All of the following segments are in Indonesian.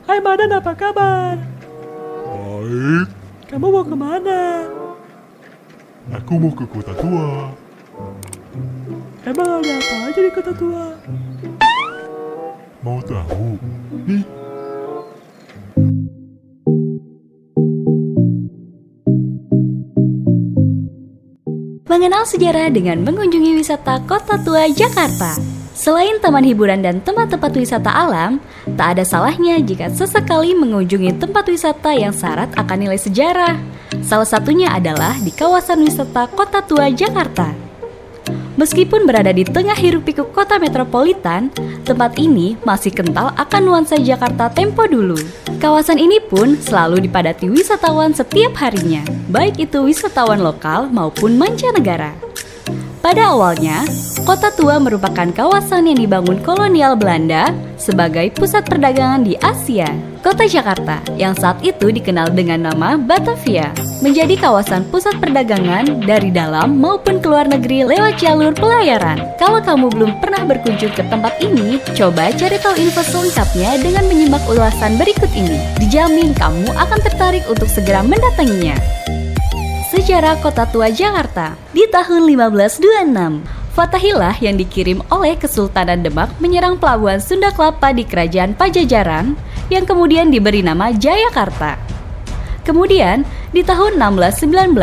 Hai Madan, apa kabar? Baik, Kamu mau kemana? aku mau ke kota tua. Emang ada apa aja di kota tua? Mau tahu? Nih, Mengenal sejarah dengan mengunjungi wisata Kota Tua Jakarta. Selain taman hiburan dan tempat-tempat wisata alam, tak ada salahnya jika sesekali mengunjungi tempat wisata yang syarat akan nilai sejarah. Salah satunya adalah di kawasan wisata Kota Tua Jakarta. Meskipun berada di tengah hiruk-pikuk kota metropolitan, tempat ini masih kental akan nuansa Jakarta tempo dulu. Kawasan ini pun selalu dipadati wisatawan setiap harinya, baik itu wisatawan lokal maupun mancanegara. Pada awalnya, Kota Tua merupakan kawasan yang dibangun kolonial Belanda sebagai pusat perdagangan di Asia. Kota Jakarta, yang saat itu dikenal dengan nama Batavia, menjadi kawasan pusat perdagangan dari dalam maupun keluar negeri lewat jalur pelayaran. Kalau kamu belum pernah berkunjung ke tempat ini, coba cari tahu info selengkapnya dengan menyimak ulasan berikut ini. Dijamin kamu akan tertarik untuk segera mendatanginya. Sejarah Kota Tua Jakarta. Di tahun 1526, Fatahillah yang dikirim oleh Kesultanan Demak menyerang pelabuhan Sunda Kelapa di Kerajaan Pajajaran yang kemudian diberi nama Jayakarta. Kemudian, di tahun 1619,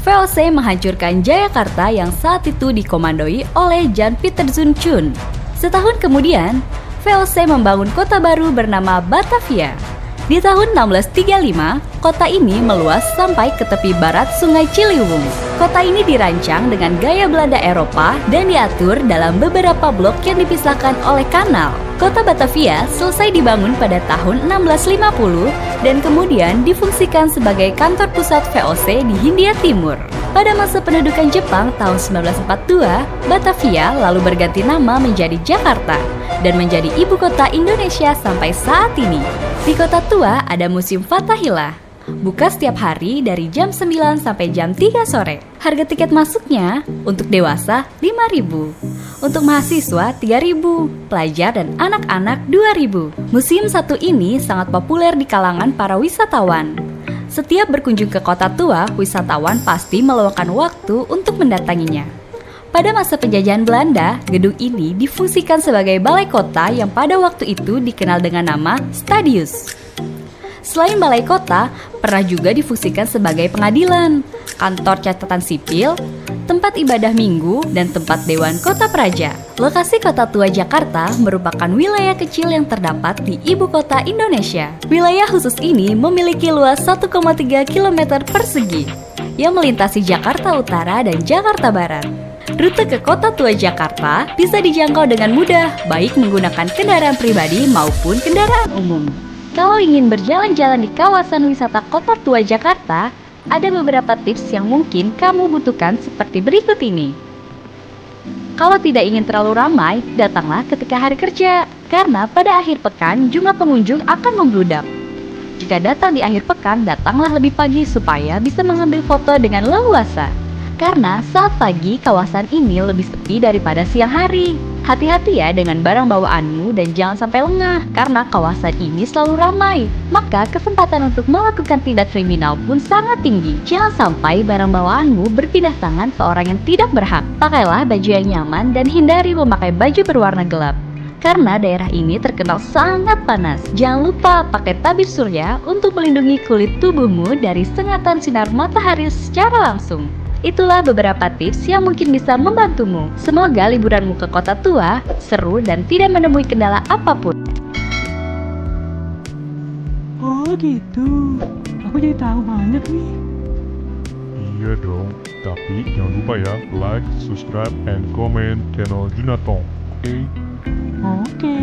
VOC menghancurkan Jayakarta yang saat itu dikomandoi oleh Jan Pieterszoon Choen. Setahun kemudian, VOC membangun kota baru bernama Batavia. Di tahun 1635, kota ini meluas sampai ke tepi barat Sungai Ciliwung. Kota ini dirancang dengan gaya Belanda Eropa dan diatur dalam beberapa blok yang dipisahkan oleh kanal. Kota Batavia selesai dibangun pada tahun 1650 dan kemudian difungsikan sebagai kantor pusat VOC di Hindia Timur. Pada masa pendudukan Jepang tahun 1942, Batavia lalu berganti nama menjadi Jakarta dan menjadi ibu kota Indonesia sampai saat ini. Di Kota Tua ada Museum Fatahillah, buka setiap hari dari jam 9 sampai jam 3 sore. Harga tiket masuknya untuk dewasa 5.000, untuk mahasiswa 3.000, pelajar dan anak-anak 2.000. Museum satu ini sangat populer di kalangan para wisatawan. Setiap berkunjung ke Kota Tua, wisatawan pasti meluangkan waktu untuk mendatanginya. Pada masa penjajahan Belanda, gedung ini difungsikan sebagai balai kota yang pada waktu itu dikenal dengan nama Stadius. Selain balai kota, pernah juga difungsikan sebagai pengadilan, kantor catatan sipil, tempat ibadah minggu, dan tempat Dewan Kota Praja. Lokasi Kota Tua Jakarta merupakan wilayah kecil yang terdapat di ibu kota Indonesia. Wilayah khusus ini memiliki luas 1,3 km persegi yang melintasi Jakarta Utara dan Jakarta Barat. Rute ke Kota Tua Jakarta bisa dijangkau dengan mudah, baik menggunakan kendaraan pribadi maupun kendaraan umum. Kalau ingin berjalan-jalan di kawasan wisata Kota Tua Jakarta, ada beberapa tips yang mungkin kamu butuhkan seperti berikut ini. Kalau tidak ingin terlalu ramai, datanglah ketika hari kerja, karena pada akhir pekan jumlah pengunjung akan membludak. Jika datang di akhir pekan, datanglah lebih pagi supaya bisa mengambil foto dengan leluasa. Karena saat pagi kawasan ini lebih sepi daripada siang hari. Hati-hati ya dengan barang bawaanmu dan jangan sampai lengah karena kawasan ini selalu ramai. Maka kesempatan untuk melakukan tindak kriminal pun sangat tinggi. Jangan sampai barang bawaanmu berpindah tangan ke orang yang tidak berhak. Pakailah baju yang nyaman dan hindari memakai baju berwarna gelap. Karena daerah ini terkenal sangat panas. Jangan lupa pakai tabir surya untuk melindungi kulit tubuhmu dari sengatan sinar matahari secara langsung. Itulah beberapa tips yang mungkin bisa membantumu. Semoga liburanmu ke Kota Tua seru dan tidak menemui kendala apapun. Oh gitu, aku jadi tahu banyak nih. iya dong. Tapi jangan lupa ya, like, subscribe, and comment channel Junatong. Oke? Oke.